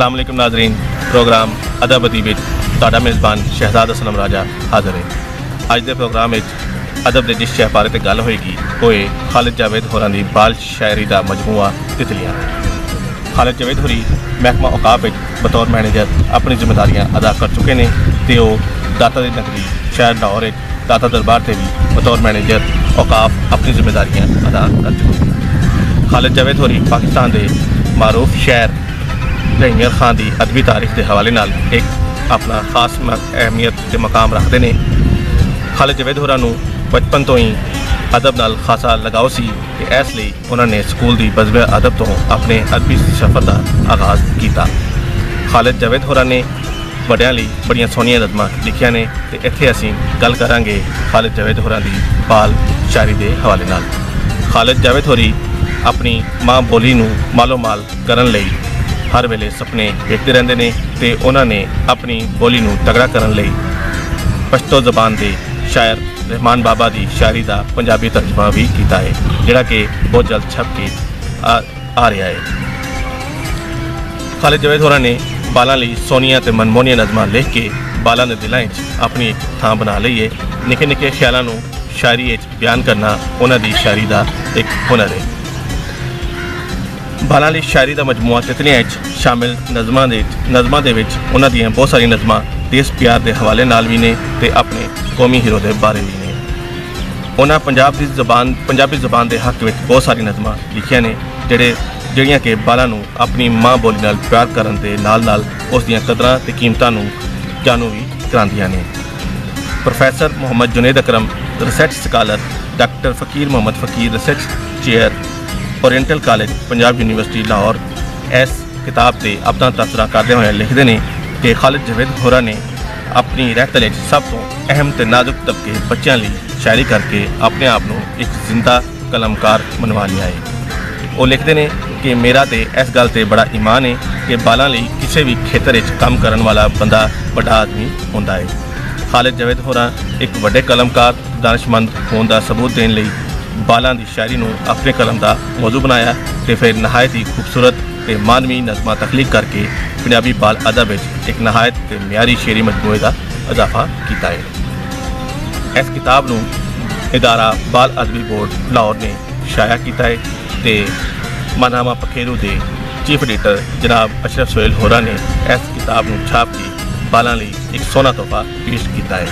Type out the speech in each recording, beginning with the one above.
अस्सलाम वालेकुम नाज़रीन, प्रोग्राम अदब अदीब तुहाडा मेज़बान शहजाद असलम राजा हाज़र है। अज के प्रोग्राम में अदब के जिस शय बारे ते गल होएगी वो है खालिद जावेद होरां दी बाल शायरी का मजमूआ तितलियां। खालिद जावेद होरी महकमा औकाफ बतौर मैनेजर अपनी जिम्मेदारियां अदा कर चुके हैं तो दाता दी नगरी शहर लाहौर दाता दरबार से भी बतौर मैनेजर औकाफ अपनी जिम्मेदारियां अदा कर चुके हैं। खालिद जावेद होरी पाकिस्तान के मारूफ शायर रहीमियर खान की अदबी तारीख के हवाले नाल एक अपना खास अहमियत के मकाम रखते हैं। खालिद जावेद होरां नूं बचपन तो ही अदब नाल खासा लगाव सी ते इसलिए उन्होंने स्कूल की बज़म अदब तो अपने अदबी सफ़र का आगाज़ किया। खालिद जावेद होरां ने वड्डियां लई बड़ियां सोहणियां नज़मां लिखियां ने ते इत्थे असीं गल करांगे खालिद जावेद होरां दी बाल शायरी के हवाले नाल। खालिद जावेद होरी अपनी माँ बोली नूं मालो माल करन लई हर वेले सपने देखते रहते हैं तो उन्होंने अपनी बोली नूं तगड़ा करन लई पश्तो ज़बान के शायर रहमान बाबा की शायरी का पंजाबी तर्जमा भी किया है, जिहड़ा कि बहुत जल्द छप के आ रहा है। खालिद जावेद होरां ने बालां लई सोहणियां ते मनमोहनियां नज़मां लिख के बालां दे दिलां च अपनी एक थां बना लई है। निक्के निक्के ख्यालां नूं शायरी च बयान करना उन्हां दी शायरी का एक हुनर है। बालां लई शायरी का मजमूआ तितलियां च शामिल नज़मां दे विच उन्हां दीयां बहुत सारी नज़मां देश प्यार के हवाले नाल भी ने ते अपने कौमी हीरो के बारे भी ने। उन्हां पंजाबी ज़बान के हक में बहुत सारी नज़मां लिखियां ने जिहड़ियां कि बालां नूं अपनी माँ बोली नाल प्यार करन दे नाल नाल उस दीयां कदरां ते कीमतां नूं जानू भी करांदियां ने। प्रोफैसर मोहम्मद जुनेद अकरम रिसर्च स्कालर डॉक्टर फ़कीर मोहम्मद फ़कीर research chair oriental college Punjab university Lahore इस किताब से अपना तबसरा करते हुए लिखते हैं कि खालिद जावेद होरां ने अपनी रहतल सब तो अहम ते नाजुक तबके बच्चों लिए शायरी करके अपने आप को एक जिंदा कलमकार मनवा लिया है। वो लिखते हैं कि मेरा तो इस गल से बड़ा ईमान है कि बालां लई किसी भी खेतर काम करने वाला बंदा बड़ा आदमी होंदा है। खालिद जावेद होरां एक वड्डे कलमकार दानिशमंद होने का सबूत देने लई बालां की शायरी नूं अपने कलम का मौजू बनाया तो फिर नहायत ही खूबसूरत ते मानवी नज़मां तख्लीक करके पंजाबी बाल अदब एक नहायत ते म्यारी शेरी मजमूए का इजाफा किया है। इस किताब नूं इदारा बाल अदबी बोर्ड लाहौर ने शाया किया है ते मानामा पखेरू के चीफ एडिटर जनाब अशरफ सोहेल होरां ने इस किताब नूं छाप के बालां लई एक सोहना तोहफा पेश किया है।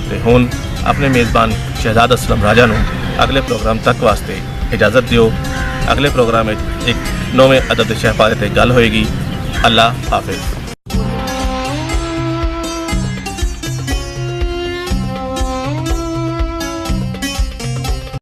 तो हुण अपने मेज़बान शहजाद असलम राजा नूं अगले प्रोग्राम तक वास्ते इजाज़त दिओ। अगले प्रोग्राम में एक नौवें अदब के शहपारे ते गल होएगी। अल्लाह हाफिज़।